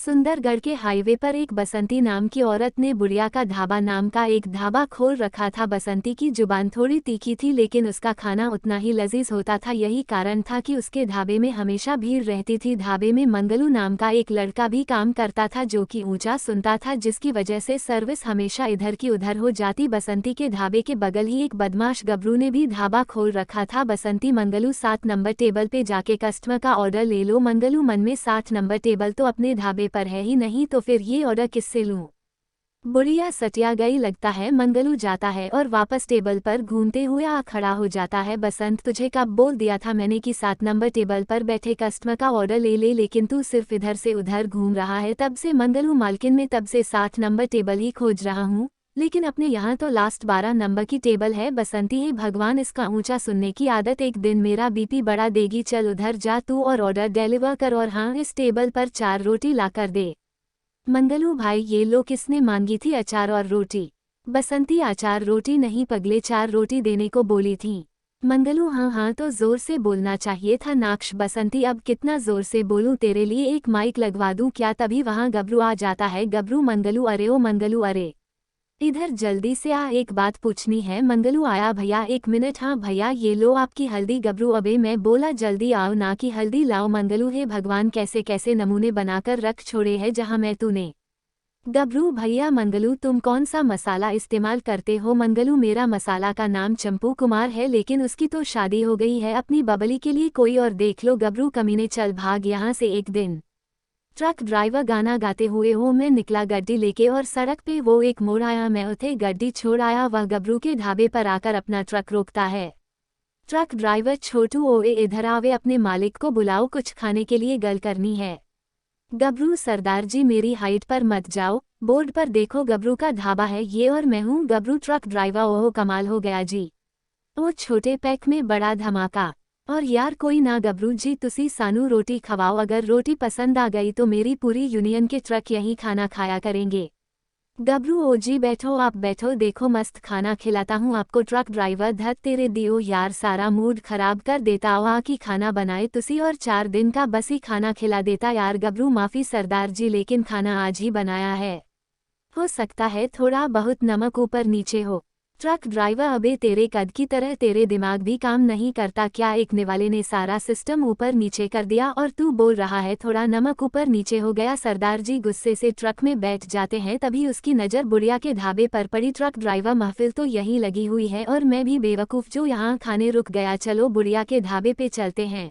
सुंदरगढ़ के हाईवे पर एक बसंती नाम की औरत ने बुढ़िया का ढाबा नाम का एक ढाबा खोल रखा था। बसंती की जुबान थोड़ी तीखी थी, लेकिन उसका खाना उतना ही लजीज होता था। यही कारण था कि उसके ढाबे में हमेशा भीड़ रहती थी। ढाबे में मंगलू नाम का एक लड़का भी काम करता था, जो कि ऊंचा सुनता था, जिसकी वजह से सर्विस हमेशा इधर की उधर हो जाती। बसंती के ढाबे के बगल ही एक बदमाश गबरू ने भी ढाबा खोल रखा था। बसंती, मंगलू 7 नंबर टेबल पे जाके कस्टमर का ऑर्डर ले लो। मंगलू मन में 60 नंबर टेबल तो अपने ढाबे पर है ही नहीं, तो फिर ये ऑर्डर किससे लूं। बुढ़िया सटिया गई लगता है। मंगलू जाता है और वापस टेबल पर घूमते हुए आ खड़ा हो जाता है। बसंत, तुझे कब बोल दिया था मैंने कि 7 नंबर टेबल पर बैठे कस्टमर का ऑर्डर ले ले, लेकिन तू सिर्फ इधर से उधर घूम रहा है। तब से मंगलू मालकिन, में तब से 60 नंबर टेबल ही खोज रहा हूँ, लेकिन अपने यहाँ तो लास्ट 12 नंबर की टेबल है। बसंती, हे भगवान, इसका ऊंचा सुनने की आदत एक दिन मेरा बीपी बढ़ा देगी। चल उधर जा तू और ऑर्डर डिलीवर कर, और हाँ, इस टेबल पर 4 रोटी ला कर दे। मंगलू भाई, ये लो, किसने मांगी थी अचार और रोटी। बसंती, अचार रोटी नहीं पगले, 4 रोटी देने को बोली थी। मंगलू, हाँ हाँ, तो जोर से बोलना चाहिए था नाक्ष। बसंती, अब कितना जोर से बोलूं, तेरे लिए एक माइक लगवा दूं क्या। तभी वहां गबरू आ जाता है। गबरू, मंगलू, अरे ओ मंगलू, अरे इधर जल्दी से आ, एक बात पूछनी है। मंगलू, आया भैया, 1 मिनट। हाँ भैया, ये लो आपकी हल्दी। गबरू, अबे मैं बोला जल्दी आओ ना कि हल्दी लाओ। मंगलू, हे भगवान, कैसे कैसे नमूने बनाकर रख छोड़े हैं जहाँ मैं तूने। गबरू, भैया मंगलू, तुम कौन सा मसाला इस्तेमाल करते हो। मंगलू, मेरा मसाला का नाम चंपू कुमार है, लेकिन उसकी तो शादी हो गई है। अपनी बबली के लिए कोई और देख लो। गबरू, कमीने, चल भाग यहाँ से। एक दिन ट्रक ड्राइवर गाना गाते हुए हो मैं निकला गड्डी लेके, और सड़क पे वो एक मोड़ आया, मैं उसे गड्डी छोड़ आया। वह गबरू के ढाबे पर आकर अपना ट्रक रोकता है। ट्रक ड्राइवर, छोटू ओए इधर आवे, अपने मालिक को बुलाओ, कुछ खाने के लिए गल करनी है। गबरू, सरदार जी मेरी हाइट पर मत जाओ, बोर्ड पर देखो गबरू का ढाबा है ये, और मैं हूँ गबरू। ट्रक ड्राइवर, ओह कमाल हो गया जी, वो छोटे पैक में बड़ा धमाका। और यार कोई ना गबरू जी, तुसी सानू रोटी खवाओ, अगर रोटी पसंद आ गई तो मेरी पूरी यूनियन के ट्रक यहीं खाना खाया करेंगे। गबरू, ओ जी बैठो, आप बैठो, देखो मस्त खाना खिलाता हूँ आपको। ट्रक ड्राइवर, धत तेरे दियो यार, सारा मूड खराब कर देता। वहाँ की खाना बनाए तुसी और 4 दिन का बसी खाना खिला देता यार। गबरू, माफी सरदार जी, लेकिन खाना आज ही बनाया है, हो सकता है थोड़ा बहुत नमक ऊपर नीचे हो। ट्रक ड्राइवर, अबे तेरे कद की तरह तेरे दिमाग भी काम नहीं करता क्या। एक निवाले ने सारा सिस्टम ऊपर नीचे कर दिया और तू बोल रहा है थोड़ा नमक ऊपर नीचे हो गया। सरदार जी गुस्से से ट्रक में बैठ जाते हैं। तभी उसकी नज़र बुढ़िया के ढाबे पर पड़ी। ट्रक ड्राइवर, महफिल तो यहीं लगी हुई है और मैं भी बेवकूफ़ जो यहाँ खाने रुक गया। चलो बुढ़िया के ढाबे पे चलते हैं।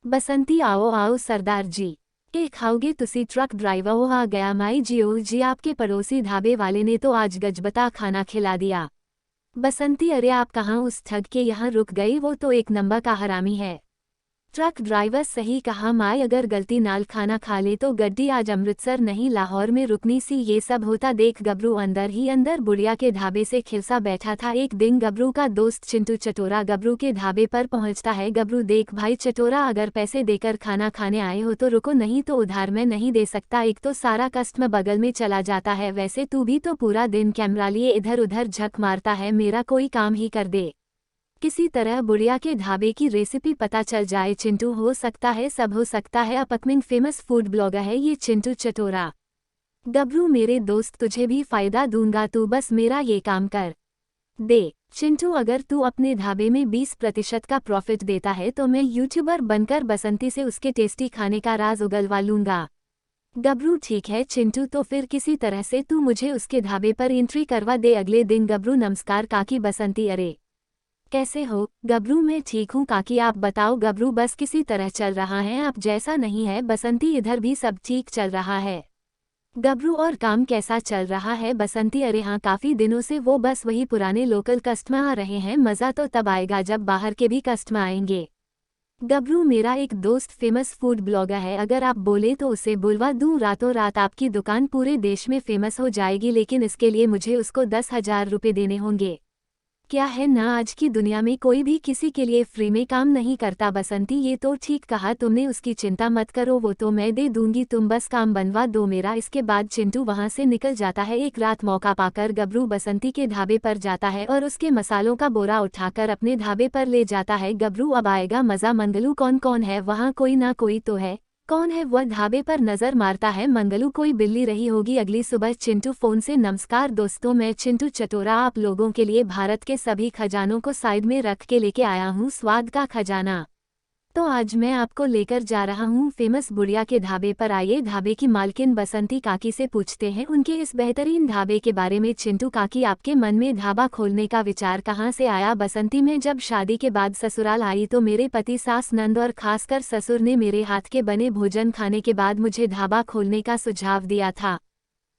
बसंती, आओ आओ सरदार जी, के खाओगे तुसी। ट्रक ड्राइवर, वो आ गया माई जी, ओ जी, आपके पड़ोसी ढाबे वाले ने तो आज गजबता खाना खिला दिया। बसंती, अरे आप कहाँ उस ठग के यहाँ रुक गई, वो तो एक नंबर का हरामी है। ट्रक ड्राइवर, सही कहा माई, अगर गलती नाल खाना खा ले तो गड्डी आज अमृतसर नहीं लाहौर में रुकनी सी। ये सब होता देख गबरू अंदर ही अंदर बुढ़िया के ढाबे से खिलसा बैठा था। एक दिन गबरू का दोस्त चिंटू चटोरा गबरू के ढाबे पर पहुंचता है। गबरू, देख भाई चटोरा, अगर पैसे देकर खाना खाने आए हो तो रुको, नहीं तो उधार मैं नहीं दे सकता। एक तो सारा कस्टमर बगल में चला जाता है, वैसे तू भी तो पूरा दिन कैमरा लिए इधर उधर झक मारता है, मेरा कोई काम ही कर दे। किसी तरह बुढ़िया के ढाबे की रेसिपी पता चल जाए। चिंटू, हो सकता है, सब हो सकता है, अपकमिंग फेमस फूड ब्लॉगर है ये चिंटू चटोरा। गबरू, मेरे दोस्त, तुझे भी फायदा दूंगा, तू बस मेरा ये काम कर दे। चिंटू, अगर तू अपने ढाबे में 20% का प्रॉफिट देता है तो मैं यूट्यूबर बनकर बसंती से उसके टेस्टी खाने का राज उगलवा लूंगा। गबरू, ठीक है चिंटू, तो फिर किसी तरह से तू मुझे उसके ढाबे पर एंट्री करवा दे। अगले दिन गबरू, नमस्कार काकी। बसंती, अरे कैसे हो। गबरू, मैं ठीक हूँ काकी, आप बताओ। गबरू, बस किसी तरह चल रहा है, आप जैसा नहीं है। बसंती, इधर भी सब ठीक चल रहा है। गबरू, और काम कैसा चल रहा है। बसंती, अरे हाँ, काफ़ी दिनों से वो बस वही पुराने लोकल कस्टमर आ रहे हैं, मज़ा तो तब आएगा जब बाहर के भी कस्टमर आएंगे। गबरू, मेरा एक दोस्त फेमस फूड ब्लॉगर है, अगर आप बोले तो उसे बुलवा दूँ, रातों रात आपकी दुकान पूरे देश में फेमस हो जाएगी, लेकिन इसके लिए मुझे उसको 10,000 रुपये देने होंगे। क्या है ना, आज की दुनिया में कोई भी किसी के लिए फ्री में काम नहीं करता। बसंती, ये तो ठीक कहा तुमने, उसकी चिंता मत करो, वो तो मैं दे दूंगी, तुम बस काम बनवा दो मेरा। इसके बाद चिंटू वहां से निकल जाता है। एक रात मौका पाकर गबरू बसंती के ढाबे पर जाता है और उसके मसालों का बोरा उठाकर अपने ढाबे पर ले जाता है। गबरू, अब आएगा मजा। मंगलू, कौन कौन है वहाँ, कोई ना कोई तो है, कौन है वह ढाबे पर नजर मारता है मंगलू, कोई बिल्ली रही होगी। अगली सुबह चिंटू फोन से, नमस्कार दोस्तों, मैं चिंटू चटोरा आप लोगों के लिए भारत के सभी खजानों को साइड में रख के लेके आया हूँ स्वाद का खजाना। तो आज मैं आपको लेकर जा रहा हूँ फेमस बुढ़िया के ढाबे पर। आइए ढाबे की मालकिन बसंती काकी से पूछते हैं उनके इस बेहतरीन ढाबे के बारे में। चिंटू काकी, आपके मन में ढाबा खोलने का विचार कहाँ से आया? बसंती, मैं जब शादी के बाद ससुराल आई तो मेरे पति, सास, नंद और खासकर ससुर ने मेरे हाथ के बने भोजन खाने के बाद मुझे ढाबा खोलने का सुझाव दिया था।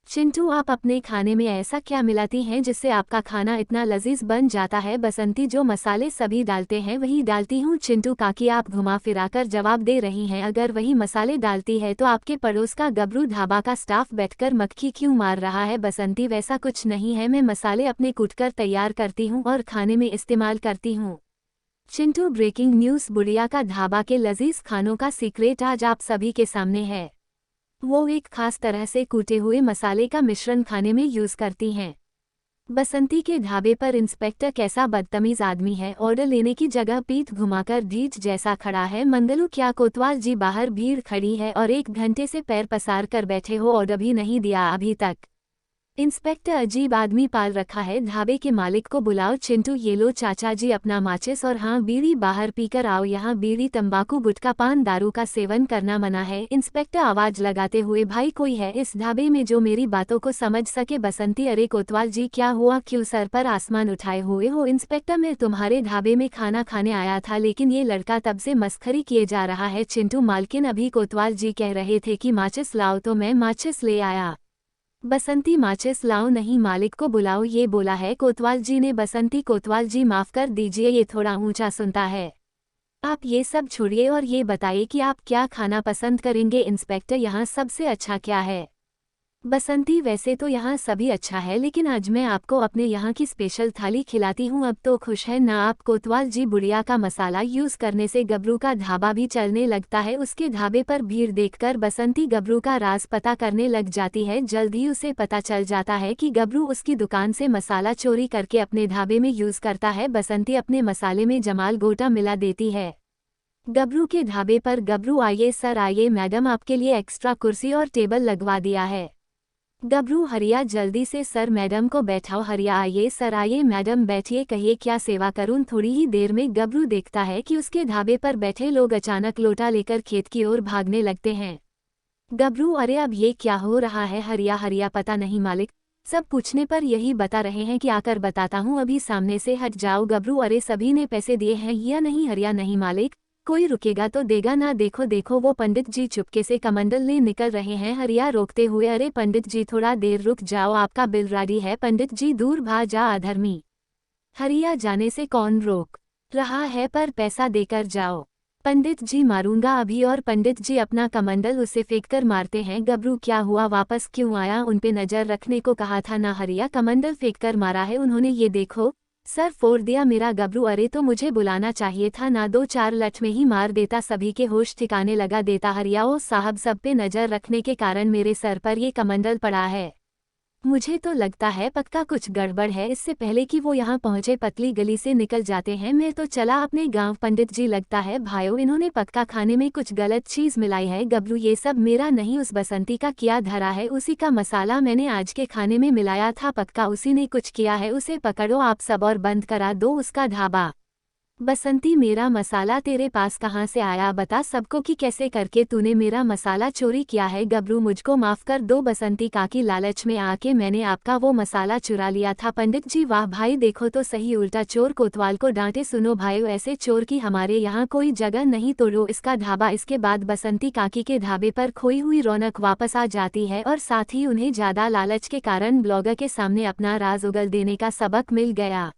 चिंटू, आप अपने खाने में ऐसा क्या मिलाती हैं जिससे आपका खाना इतना लजीज बन जाता है? बसंती, जो मसाले सभी डालते हैं वही डालती हूँ। चिंटू काकी, आप घुमा फिराकर जवाब दे रही हैं, अगर वही मसाले डालती है तो आपके पड़ोस का गबरू ढाबा का स्टाफ बैठकर मक्खी क्यों मार रहा है? बसंती, वैसा कुछ नहीं है, मैं मसाले अपने कूटकर तैयार करती हूँ और खाने में इस्तेमाल करती हूँ। चिंटू, ब्रेकिंग न्यूज़, बुढ़िया का ढाबा के लजीज खानों का सीक्रेट आज आप सभी के सामने है। वो एक खास तरह से कूटे हुए मसाले का मिश्रण खाने में यूज करती हैं। बसंती के ढाबे पर इंस्पेक्टर कैसा बदतमीज आदमी है, ऑर्डर लेने की जगह पीठ घुमाकर ढीठ जैसा खड़ा है। मंगलू, क्या कोतवाल जी बाहर भीड़ खड़ी है और 1 घंटे से पैर पसार कर बैठे हो, ऑर्डर भी नहीं दिया अभी तक? इंस्पेक्टर, अजीब आदमी पाल रखा है, ढाबे के मालिक को बुलाओ। चिंटू, ये लो चाचा जी अपना माचिस और हाँ बीड़ी बाहर पीकर आओ, यहाँ बीड़ी, तंबाकू, गुटखा, पान, दारू का सेवन करना मना है। इंस्पेक्टर आवाज लगाते हुए, भाई कोई है इस ढाबे में जो मेरी बातों को समझ सके? बसंती, अरे कोतवाल जी क्या हुआ, क्यों सर पर आसमान उठाए हुए हो? इंस्पेक्टर, मैं तुम्हारे ढाबे में खाना खाने आया था लेकिन ये लड़का तब से मस्खरी किए जा रहा है। चिंटू, मालकिन अभी कोतवाल जी कह रहे थे कि माचिस लाओ तो मैं माचिस ले आया। बसंती, माचिस लाओ नहीं, मालिक को बुलाओ, ये बोला है कोतवाल जी ने। बसंती, कोतवाल जी माफ कर दीजिए, ये थोड़ा ऊंचा सुनता है। आप ये सब छोड़िए और ये बताइए कि आप क्या खाना पसंद करेंगे? इंस्पेक्टर, यहाँ सबसे अच्छा क्या है? बसंती, वैसे तो यहाँ सभी अच्छा है लेकिन आज मैं आपको अपने यहाँ की स्पेशल थाली खिलाती हूँ, अब तो खुश है ना आप? कोतवाल जी, बुढ़िया का मसाला यूज करने से गबरू का ढाबा भी चलने लगता है। उसके ढाबे पर भीड़ देखकर बसंती गबरू का राज पता करने लग जाती है। जल्द ही उसे पता चल जाता है कि गबरू उसकी दुकान से मसाला चोरी करके अपने ढाबे में यूज करता है। बसंती अपने मसाले में जमाल गोटा मिला देती है गबरू के ढाबे पर। गबरू, आइए सर, आइए मैडम, आपके लिए एक्स्ट्रा कुर्सी और टेबल लगवा दिया है। गबरू, हरिया जल्दी से सर मैडम को बैठाओ। हरिया, आइए सर, आइए मैडम बैठिए, कहिए क्या सेवा करूं? थोड़ी ही देर में गबरू देखता है कि उसके ढाबे पर बैठे लोग अचानक लोटा लेकर खेत की ओर भागने लगते हैं। गबरू, अरे अब ये क्या हो रहा है? हरिया, हरिया पता नहीं मालिक, सब पूछने पर यही बता रहे हैं कि आकर बताता हूँ, अभी सामने से हट जाओ। गबरू, अरे सभी ने पैसे दिए हैं या नहीं? हरिया, नहीं मालिक, कोई रुकेगा तो देगा ना। देखो देखो वो पंडित जी चुपके से कमंडल ले निकल रहे हैं। हरिया रोकते हुए, अरे पंडित जी थोड़ा देर रुक जाओ, आपका बिल रेडी है। पंडित जी, दूर भाग जा अधर्मी। हरिया, जाने से कौन रोक रहा है, पर पैसा देकर जाओ। पंडित जी, मारूंगा अभी। और पंडित जी अपना कमंडल उसे फेंककर मारते हैं। गबरू, क्या हुआ, वापस क्यों आया? उन पे नजर रखने को कहा था ना। हरिया, कमंडल फेंककर मारा है उन्होंने, ये देखो सर फोड़ दिया मेरा। गबरू, अरे तो मुझे बुलाना चाहिए था ना, 2-4 लठ में ही मार देता, सभी के होश ठिकाने लगा देता। हरिया, ओ साहब, सब पे नजर रखने के कारण मेरे सर पर ये कमंडल पड़ा है, मुझे तो लगता है पक्का कुछ गड़बड़ है। इससे पहले कि वो यहाँ पहुँचे पतली गली से निकल जाते हैं, मैं तो चला अपने गांव। पंडित जी, लगता है भाइयों इन्होंने पक्का खाने में कुछ गलत चीज मिलाई है। गबरू, ये सब मेरा नहीं, उस बसंती का किया धरा है, उसी का मसाला मैंने आज के खाने में मिलाया था, पक्का उसी ने कुछ किया है, उसे पकड़ो आप सब और बंद करा दो उसका ढाबा। बसंती, मेरा मसाला तेरे पास कहाँ से आया? बता सबको कि कैसे करके तूने मेरा मसाला चोरी किया है। गबरू, मुझको माफ कर दो बसंती काकी, लालच में आके मैंने आपका वो मसाला चुरा लिया था। पंडित जी, वाह भाई, देखो तो सही, उल्टा चोर कोतवाल को डांटे। सुनो भाइयों, ऐसे चोर की हमारे यहाँ कोई जगह नहीं, तोड़ो इसका ढाबा। इसके बाद बसंती काकी के ढाबे पर खोई हुई रौनक वापस आ जाती है और साथ ही उन्हें ज्यादा लालच के कारण ब्लॉगर के सामने अपना राज उगल देने का सबक मिल गया।